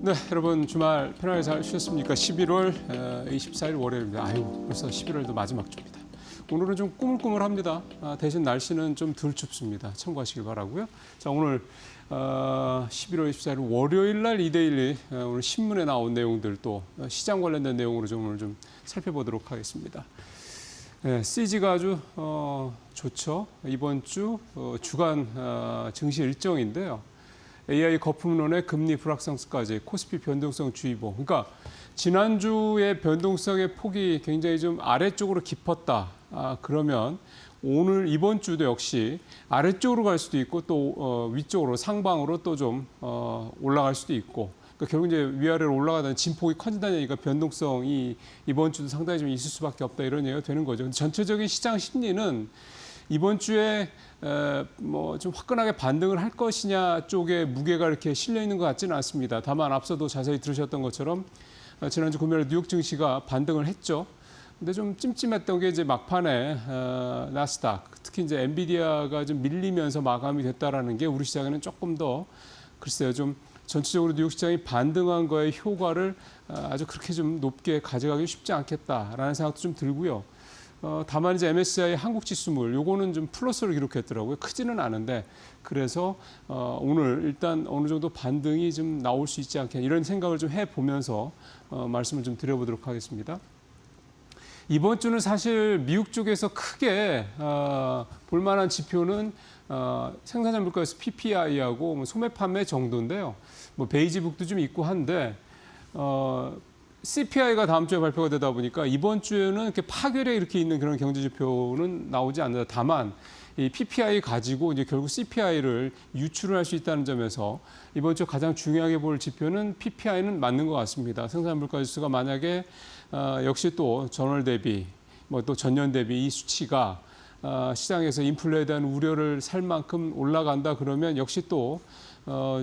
네, 여러분 주말 편하게 잘 쉬셨습니까? 11월 24일 월요일입니다. 아유, 벌써 11월도 마지막 주입니다. 오늘은 좀 꾸물꾸물합니다. 대신 날씨는 좀 덜 춥습니다. 참고하시길 바라고요. 자, 오늘 11월 24일 월요일 날 이데일리 오늘 신문에 나온 내용들 또 시장 관련된 내용으로 좀 오늘 좀 살펴보도록 하겠습니다. 네, CG가 아주 좋죠. 이번 주 주간 증시 일정인데요. AI 거품론의 금리 불확실성까지 코스피 변동성 주의보. 그러니까 지난주의 변동성의 폭이 굉장히 좀 아래쪽으로 깊었다. 그러면 오늘 이번 주도 역시 아래쪽으로 갈 수도 있고 또 위쪽으로 상방으로 또 좀 올라갈 수도 있고. 그러니까 결국 이제 위아래로 올라가다는 진폭이 커진다는 얘기가 변동성이 이번 주도 상당히 좀 있을 수밖에 없다 이런 얘기가 되는 거죠. 근데 전체적인 시장 심리는 이번 주에 뭐 좀 화끈하게 반등을 할 것이냐 쪽에 무게가 이렇게 실려 있는 것 같지는 않습니다. 다만 앞서도 자세히 들으셨던 것처럼 지난주 금요일 뉴욕 증시가 반등을 했죠. 근데 좀 찜찜했던 게 이제 막판에 나스닥, 특히 이제 엔비디아가 좀 밀리면서 마감이 됐다라는 게 우리 시장에는 조금 더 글쎄요 좀 전체적으로 뉴욕 시장이 반등한 거의 효과를 아주 그렇게 좀 높게 가져가기 쉽지 않겠다라는 생각도 좀 들고요. 다만 이제 MSCI 한국 지수물 요거는 좀 플러스를 기록했더라고요. 크지는 않은데 그래서 오늘 일단 어느 정도 반등이 좀 나올 수 있지 않겠냐 이런 생각을 좀 해보면서 말씀을 좀 드려보도록 하겠습니다. 이번 주는 사실 미국 쪽에서 크게 볼만한 지표는 생산자 물가에서 PPI하고 뭐 소매 판매 정도인데요. 뭐 베이지북도 좀 있고 한데 CPI가 다음 주에 발표가 되다 보니까 이번 주에는 이렇게 파괴력이 이렇게 있는 그런 경제 지표는 나오지 않는다. 다만 이 PPI 가지고 이제 결국 CPI를 유출을 할 수 있다는 점에서 이번 주 가장 중요하게 볼 지표는 PPI는 맞는 것 같습니다. 생산 물가 지수가 만약에 역시 또 전월 대비 뭐 또 전년 대비 이 수치가 시장에서 인플레에 대한 우려를 살 만큼 올라간다 그러면 역시 또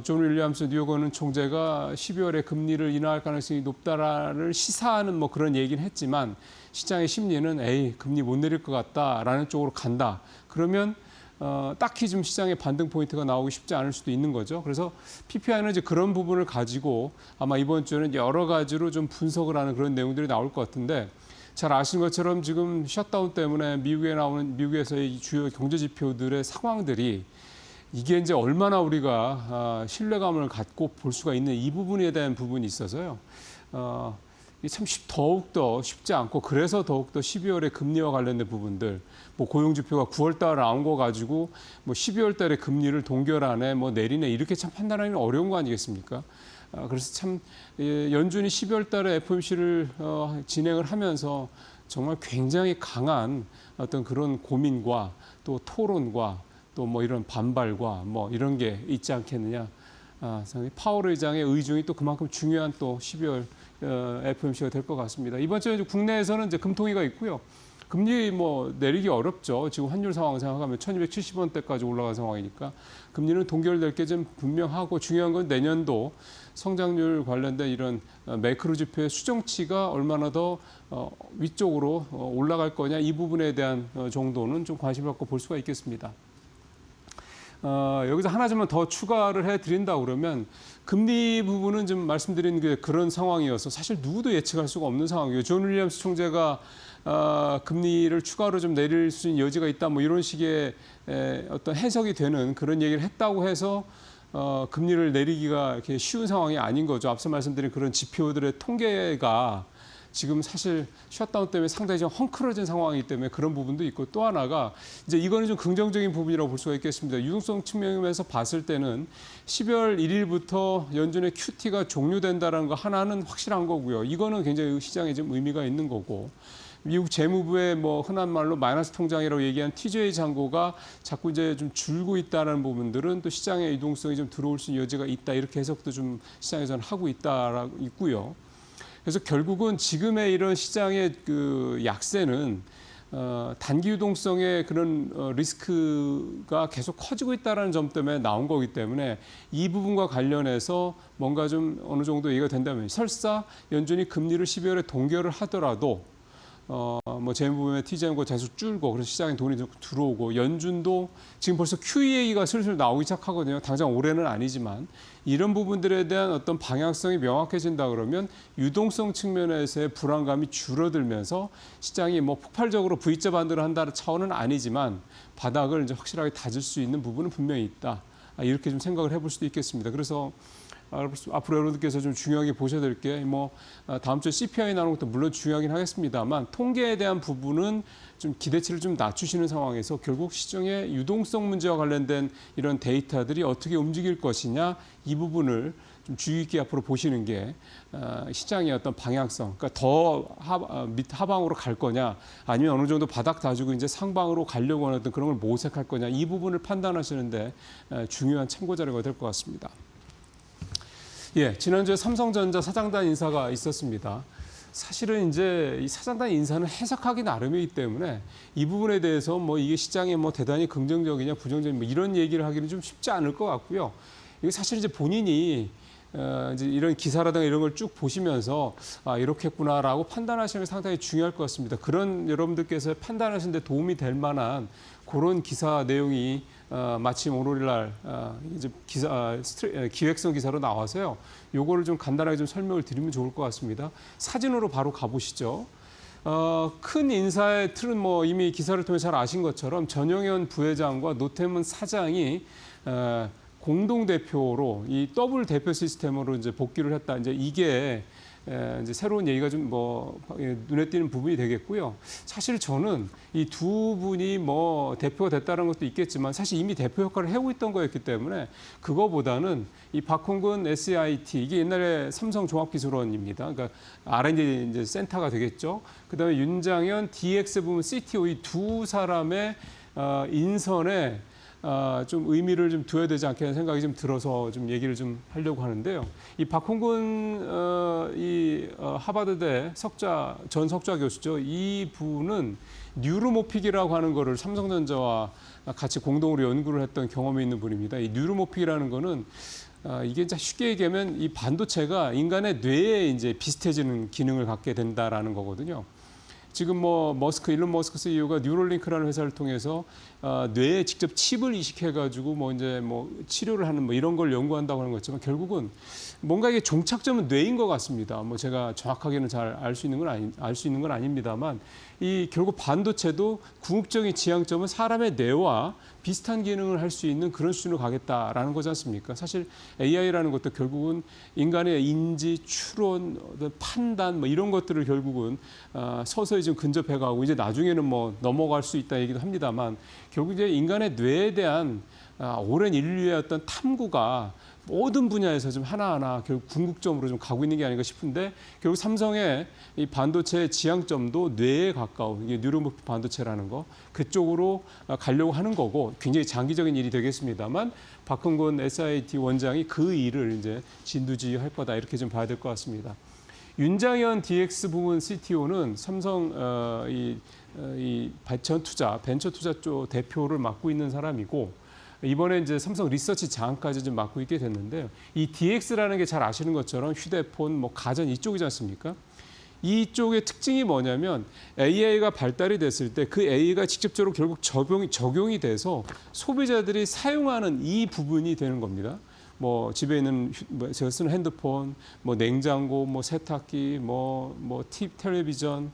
존 윌리엄스 뉴욕은 총재가 12월에 금리를 인하할 가능성이 높다를 시사하는 뭐 그런 얘기는 했지만 시장의 심리는 에이 금리 못 내릴 것 같다라는 쪽으로 간다. 그러면 딱히 좀 시장의 반등 포인트가 나오기 쉽지 않을 수도 있는 거죠. 그래서 PPI는 이제 그런 부분을 가지고 아마 이번 주에는 여러 가지로 좀 분석을 하는 그런 내용들이 나올 것 같은데 잘 아시는 것처럼 지금 셧다운 때문에 미국에서의 주요 경제 지표들의 상황들이 이게 이제 얼마나 우리가 신뢰감을 갖고 볼 수가 있는 이 부분에 대한 부분이 있어서요. 참 더욱더 쉽지 않고 그래서 더욱더 12월에 금리와 관련된 부분들 뭐 고용지표가 9월 달 나온 거 가지고 뭐 12월 달에 금리를 동결하네 뭐 내리네 이렇게 참 판단하기는 어려운 거 아니겠습니까? 그래서 참 연준이 12월 달에 FOMC를 진행을 하면서 정말 굉장히 강한 어떤 그런 고민과 또 토론과 또 뭐 이런 반발과 뭐 이런 게 있지 않겠느냐. 파월 의장의 의중이 또 그만큼 중요한 또 12월 FOMC가 될 것 같습니다. 이번 주에 국내에서는 이제 금통위가 있고요. 금리 뭐 내리기 어렵죠. 지금 환율 상황 생각하면 1270원대까지 올라간 상황이니까 금리는 동결될 게 좀 분명하고 중요한 건 내년도 성장률 관련된 이런 매크로 지표의 수정치가 얼마나 더 위쪽으로 올라갈 거냐 이 부분에 대한 정도는 좀 관심 갖고 볼 수가 있겠습니다. 여기서 하나쯤만 더 추가를 해드린다 그러면 금리 부분은 좀 말씀드린 게 그런 상황이어서 사실 누구도 예측할 수가 없는 상황이에요. 존 윌리엄스 총재가 금리를 추가로 좀 내릴 수 있는 여지가 있다 뭐 이런 식의 어떤 해석이 되는 그런 얘기를 했다고 해서 금리를 내리기가 이렇게 쉬운 상황이 아닌 거죠. 앞서 말씀드린 그런 지표들의 통계가 지금 사실 셧다운 때문에 상당히 좀 헝클어진 상황이기 때문에 그런 부분도 있고 또 하나가 이제 이거는 좀 긍정적인 부분이라고 볼 수가 있겠습니다. 유동성 측면에서 봤을 때는 12월 1일부터 연준의 QT가 종료된다는 거 하나는 확실한 거고요. 이거는 굉장히 시장에 좀 의미가 있는 거고. 미국 재무부의 뭐 흔한 말로 마이너스 통장이라고 얘기한 TJ 잔고가 자꾸 이제 좀 줄고 있다는 부분들은 또 시장의 유동성이 좀 들어올 수 있는 여지가 있다 이렇게 해석도 좀 시장에서는 하고 있고요. 그래서 결국은 지금의 이런 시장의 그 약세는 단기 유동성의 그런 리스크가 계속 커지고 있다는 점 때문에 나온 거기 때문에 이 부분과 관련해서 뭔가 좀 어느 정도 얘기가 된다면 설사 연준이 금리를 12월에 동결을 하더라도 뭐 재무부의 T자금고 계속 줄고 그래서 시장에 돈이 들어오고 연준도 지금 벌써 QE 얘기가 슬슬 나오기 시작하거든요. 당장 올해는 아니지만 이런 부분들에 대한 어떤 방향성이 명확해진다 그러면 유동성 측면에서의 불안감이 줄어들면서 시장이 뭐 폭발적으로 V자 반등을 한다는 차원은 아니지만 바닥을 이제 확실하게 다질 수 있는 부분은 분명히 있다. 이렇게 좀 생각을 해볼 수도 있겠습니다. 그래서 앞으로 여러분들께서 좀 중요하게 보셔야 될 게 뭐 다음 주에 CPI 나오는 것도 물론 중요하긴 하겠습니다만 통계에 대한 부분은 좀 기대치를 좀 낮추시는 상황에서 결국 시장의 유동성 문제와 관련된 이런 데이터들이 어떻게 움직일 것이냐 이 부분을 좀 주의 깊게 앞으로 보시는 게 시장의 어떤 방향성, 그러니까 더 하방으로 갈 거냐 아니면 어느 정도 바닥 다지고 이제 상방으로 가려고 하는 그런 걸 모색할 거냐 이 부분을 판단하시는데 중요한 참고 자료가 될 것 같습니다. 예, 지난주에 삼성전자 사장단 인사가 있었습니다. 사실은 이제 이 사장단 인사는 해석하기 나름이기 때문에 이 부분에 대해서 뭐 이게 시장에 뭐 대단히 긍정적이냐 부정적이냐 뭐 이런 얘기를 하기는 좀 쉽지 않을 것 같고요. 이게 사실 이제 본인이 이제 이런 기사라든가 이런 걸 쭉 보시면서 이렇겠구나라고 판단하시는 게 상당히 중요할 것 같습니다. 그런 여러분들께서 판단하시는 데 도움이 될 만한 그런 기사 내용이 마침 오늘날 이제 기획성 기사로 나와서요. 요거를 좀 간단하게 좀 설명을 드리면 좋을 것 같습니다. 사진으로 바로 가보시죠. 큰 인사의 틀은 뭐 이미 기사를 통해 잘 아신 것처럼 전용현 부회장과 노태문 사장이 공동 대표로 이 더블 대표 시스템으로 이제 복귀를 했다. 이제 이게 이제 새로운 얘기가 좀 뭐 눈에 띄는 부분이 되겠고요. 사실 저는 이 두 분이 뭐 대표가 됐다는 것도 있겠지만 사실 이미 대표 역할을 해오고 있던 거였기 때문에 그거보다는 이 박홍근 SIT 이게 옛날에 삼성 종합기술원입니다. 그러니까 R&D 이제 센터가 되겠죠. 그다음에 윤장현 DX 부문 CTO 이 두 사람의 인선에 좀 의미를 좀 두어야 되지 않겠는 생각이 좀 들어서 좀 얘기를 좀 하려고 하는데요. 이 박홍근 하버드대 전 석좌 교수죠. 이 분은 뉴로모픽이라고 하는 거를 삼성전자와 같이 공동으로 연구를 했던 경험이 있는 분입니다. 이 뉴로모픽이라는 거는 이게 쉽게 얘기하면 이 반도체가 인간의 뇌에 이제 비슷해지는 기능을 갖게 된다라는 거거든요. 지금 뭐 일론 머스크 CEO가 뉴럴링크라는 회사를 통해서 뇌에 직접 칩을 이식해가지고 뭐 이제 뭐 치료를 하는 뭐 이런 걸 연구한다고 하는 거지만 결국은 뭔가 이게 종착점은 뇌인 것 같습니다. 뭐 제가 정확하게는 잘 알 수 있는 건 아닙니다만 이 결국 반도체도 궁극적인 지향점은 사람의 뇌와 비슷한 기능을 할 수 있는 그런 수준으로 가겠다라는 거지 않습니까? 사실 AI라는 것도 결국은 인간의 인지, 추론, 판단 뭐 이런 것들을 결국은 서서히 좀 근접해가고 이제 나중에는 뭐 넘어갈 수 있다 얘기도 합니다만 결국 이제 인간의 뇌에 대한 오랜 인류의 어떤 탐구가 모든 분야에서 좀 하나하나 결국 궁극점으로 좀 가고 있는 게 아닌가 싶은데 결국 삼성의 이 반도체의 지향점도 뇌에 가까운 이게 뉴로모픽 반도체라는 거 그쪽으로 가려고 하는 거고 굉장히 장기적인 일이 되겠습니다만 박홍근 SIT 원장이 그 일을 이제 진두지휘할 거다 이렇게 좀 봐야 될 것 같습니다. 윤장현 DX 부문 CTO는 삼성 벤처 투자 쪽 대표를 맡고 있는 사람이고 이번에 이제 삼성 리서치 장까지 좀 맡고 있게 됐는데요. 이 DX라는 게 잘 아시는 것처럼 휴대폰, 뭐 가전 이쪽이지 않습니까? 이쪽의 특징이 뭐냐면 AI가 발달이 됐을 때 그 AI가 직접적으로 결국 적용이 돼서 소비자들이 사용하는 이 부분이 되는 겁니다. 뭐 집에 있는 제가 쓰는 핸드폰, 뭐 냉장고, 뭐 세탁기, 텔레비전,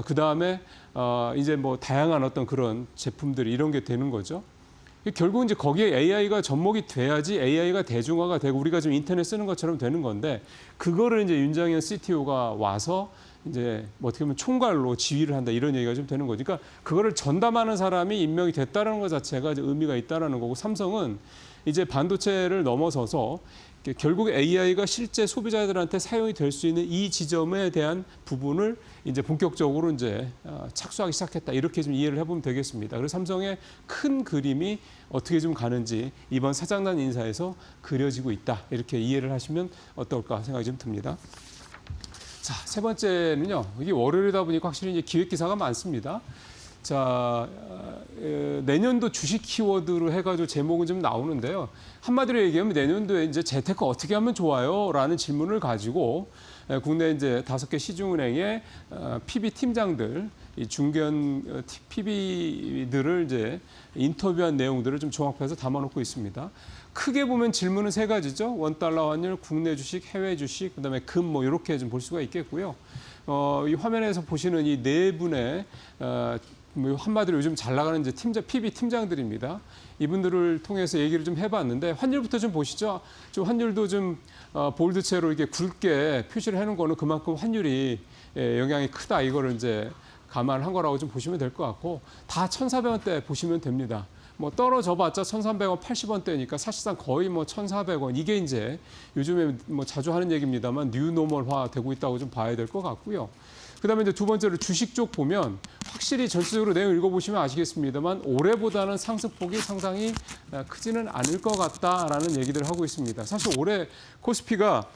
그 다음에 이제 뭐 다양한 어떤 그런 제품들이 이런 게 되는 거죠. 결국 이제 거기에 AI가 접목이 돼야지 AI가 대중화가 되고 우리가 지금 인터넷 쓰는 것처럼 되는 건데 그거를 이제 윤장현 CTO가 와서 이제 뭐 어떻게 보면 총괄로 지휘를 한다 이런 얘기가 좀 되는 거죠. 그러니까 그거를 전담하는 사람이 임명이 됐다는 것 자체가 이제 의미가 있다라는 거고 삼성은 이제 반도체를 넘어서서 결국 AI가 실제 소비자들한테 사용이 될 수 있는 이 지점에 대한 부분을 이제 본격적으로 이제 착수하기 시작했다. 이렇게 좀 이해를 해보면 되겠습니다. 그래서 삼성의 큰 그림이 어떻게 좀 가는지 이번 사장단 인사에서 그려지고 있다. 이렇게 이해를 하시면 어떨까 생각이 좀 듭니다. 자, 세 번째는요. 이게 월요일이다 보니까 확실히 이제 기획 기사가 많습니다. 자, 내년도 주식 키워드로 해가지고 제목은 좀 나오는데요. 한마디로 얘기하면 내년도에 이제 재테크 어떻게 하면 좋아요? 라는 질문을 가지고 국내 이제 5개 시중은행의 PB 팀장들, 이 중견 PB들을 이제 인터뷰한 내용들을 좀 종합해서 담아놓고 있습니다. 크게 보면 질문은 3가지죠. 원달러 환율, 국내 주식, 해외 주식, 그다음에 금 뭐 이렇게 좀 볼 수가 있겠고요. 이 화면에서 보시는 이 4분의 뭐 한마디로 요즘 잘 나가는 이제 PB 팀장들입니다. 이분들을 통해서 얘기를 좀 해봤는데 환율부터 좀 보시죠. 좀 환율도 좀 볼드체로 이렇게 굵게 표시를 해놓은 거는 그만큼 환율이 영향이 크다 이거를 이제 감안한 거라고 좀 보시면 될 것 같고 다 1,400원대 보시면 됩니다. 뭐 떨어져봤자 1,300원, 80원대니까 사실상 거의 뭐 1,400원 이게 이제 요즘에 뭐 자주 하는 얘기입니다만 뉴노멀화 되고 있다고 좀 봐야 될 것 같고요. 그다음에 이제 두 번째로 주식 쪽 보면 확실히 전체적으로 내용 읽어보시면 아시겠습니다만 올해보다는 상승폭이 상당히 크지는 않을 것 같다라는 얘기들을 하고 있습니다. 사실 올해 코스피가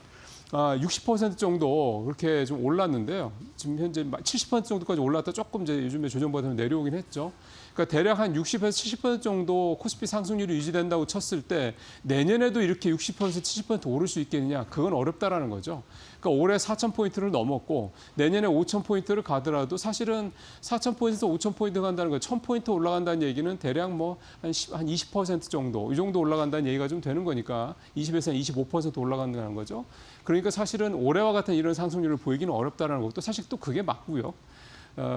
60% 정도 그렇게 좀 올랐는데요. 지금 현재 70% 정도까지 올랐다 조금 이제 요즘에 조정받으면 내려오긴 했죠. 그러니까 대략 한 60에서 70% 정도 코스피 상승률이 유지된다고 쳤을 때 내년에도 이렇게 60% 70% 오를 수 있겠느냐? 그건 어렵다라는 거죠. 그러니까 올해 4,000포인트를 넘었고 내년에 5,000포인트를 가더라도 사실은 4,000포인트에서 5,000포인트 간다는 거 1,000포인트 올라간다는 얘기는 대략 뭐 한 20% 정도 이 정도 올라간다는 얘기가 좀 되는 거니까 20에서 25% 올라간다는 거죠. 그러니까 사실은 올해와 같은 이런 상승률을 보이기는 어렵다는 것도 사실 또 그게 맞고요.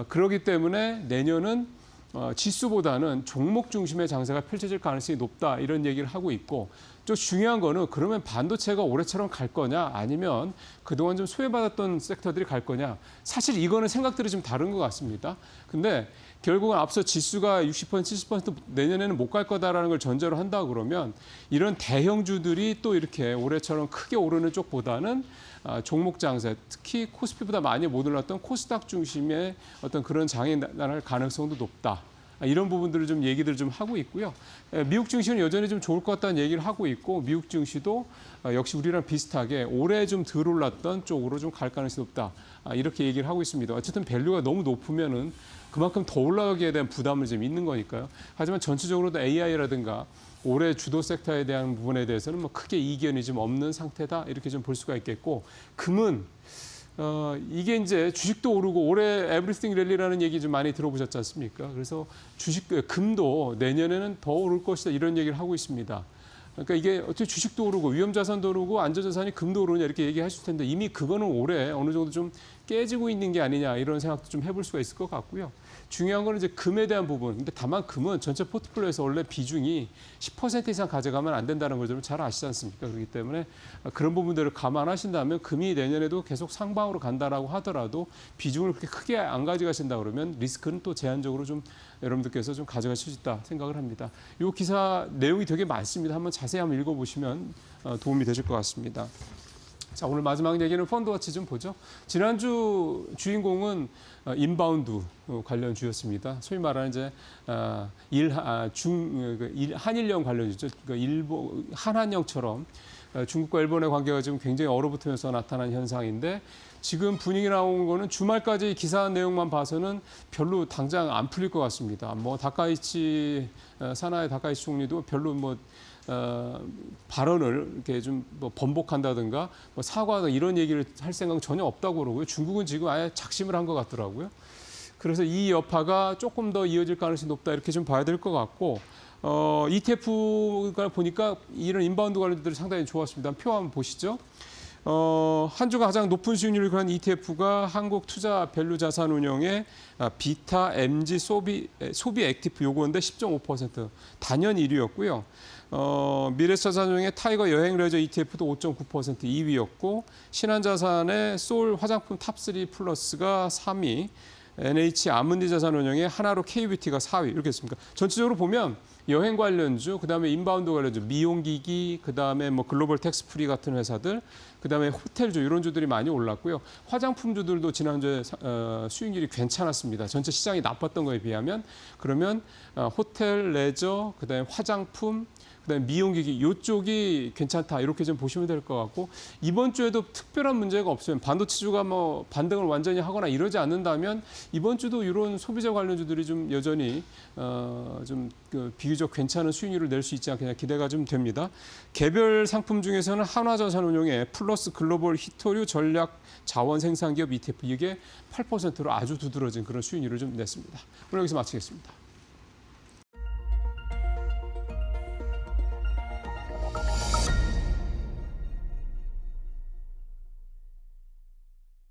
그렇기 때문에 내년은 지수보다는 종목 중심의 장세가 펼쳐질 가능성이 높다 이런 얘기를 하고 있고 좀 중요한 거는 그러면 반도체가 올해처럼 갈 거냐 아니면 그동안 좀 소외받았던 섹터들이 갈 거냐 사실 이거는 생각들이 좀 다른 것 같습니다. 근데 결국은 앞서 지수가 60% 70% 내년에는 못 갈 거다라는 걸 전제로 한다 그러면 이런 대형주들이 또 이렇게 올해처럼 크게 오르는 쪽보다는 종목 장세, 특히 코스피보다 많이 못 올랐던 코스닥 중심의 어떤 그런 장이 나타날 가능성도 높다. 이런 부분들을 좀 얘기들 좀 하고 있고요. 미국 증시는 여전히 좀 좋을 것 같다는 얘기를 하고 있고 미국 증시도 역시 우리랑 비슷하게 올해 좀 덜 올랐던 쪽으로 좀 갈 가능성이 높다. 이렇게 얘기를 하고 있습니다. 어쨌든 밸류가 너무 높으면은 그만큼 더 올라가기에 대한 부담을 좀 있는 거니까요. 하지만 전체적으로도 AI라든가 올해 주도 섹터에 대한 부분에 대해서는 뭐 크게 이견이 좀 없는 상태다 이렇게 좀 볼 수가 있겠고 금은 이게 이제 주식도 오르고 올해 에브리띵 랠리라는 얘기 좀 많이 들어보셨지 않습니까? 그래서 금도 내년에는 더 오를 것이다 이런 얘기를 하고 있습니다. 그러니까 이게 어떻게 주식도 오르고 위험자산도 오르고 안전자산이 금도 오르냐 이렇게 얘기하실 텐데 이미 그거는 올해 어느 정도 좀 깨지고 있는 게 아니냐 이런 생각도 좀 해볼 수가 있을 것 같고요. 중요한 거는 이제 금에 대한 부분. 근데 다만 금은 전체 포트폴리오에서 원래 비중이 10% 이상 가져가면 안 된다는 걸 좀 잘 아시지 않습니까? 그렇기 때문에 그런 부분들을 감안하신다면 금이 내년에도 계속 상방으로 간다라고 하더라도 비중을 그렇게 크게 안 가져가신다 그러면 리스크는 또 제한적으로 좀 여러분들께서 좀 가져가실 수 있다 생각을 합니다. 이 기사 내용이 되게 많습니다. 한번 자세히 한번 읽어보시면 도움이 되실 것 같습니다. 자, 오늘 마지막 얘기는 펀드워치 좀 보죠. 지난주 주인공은 인바운드 관련 주였습니다. 소위 말하는 이제 한일령 관련이죠. 그러니까 한한령처럼 중국과 일본의 관계가 지금 굉장히 얼어붙으면서 나타난 현상인데 지금 분위기 나온 거는 주말까지 기사 내용만 봐서는 별로 당장 안 풀릴 것 같습니다. 뭐 사나이 다카이치 총리도 별로 뭐 발언을 이렇게 좀 뭐 번복한다든가 뭐 사과하다 이런 얘기를 할 생각은 전혀 없다고 그러고요. 중국은 지금 아예 작심을 한 것 같더라고요. 그래서 이 여파가 조금 더 이어질 가능성이 높다 이렇게 좀 봐야 될 것 같고 ETF가 보니까 이런 인바운드 관련들이 상당히 좋았습니다. 표 한번 보시죠. 한 주가 가장 높은 수익률을 그런 ETF가 한국투자밸류자산운용의 비타 MG 소비 액티프 요건데 10.5% 단연 1위였고요. 미래자산운용의 타이거 여행레저 ETF도 5.9% 2위였고 신한자산의 소울 화장품 탑3 플러스가 3위 NH 아문디자산운용의 하나로 KBT가 4위 이렇게 했습니다. 전체적으로 보면 여행 관련주, 그다음에 인바운드 관련주, 미용기기, 그다음에 뭐 글로벌 텍스프리 같은 회사들, 그다음에 호텔주 이런 주들이 많이 올랐고요. 화장품주들도 지난주에 수익률이 괜찮았습니다. 전체 시장이 나빴던 거에 비하면 그러면 호텔, 레저, 그다음에 화장품, 그다음에 미용기기 이쪽이 괜찮다 이렇게 좀 보시면 될 것 같고 이번 주에도 특별한 문제가 없으면 반도체주가 뭐 반등을 완전히 하거나 이러지 않는다면 이번 주도 이런 소비자 관련주들이 좀 여전히 좀 비교적 괜찮은 수익률을 낼 수 있지 않겠냐 기대가 좀 됩니다. 개별 상품 중에서는 한화자산운용의 플러스 글로벌 히토류 전략 자원 생산 기업 ETF 이게 8%로 아주 두드러진 그런 수익률을 좀 냈습니다. 오늘 여기서 마치겠습니다.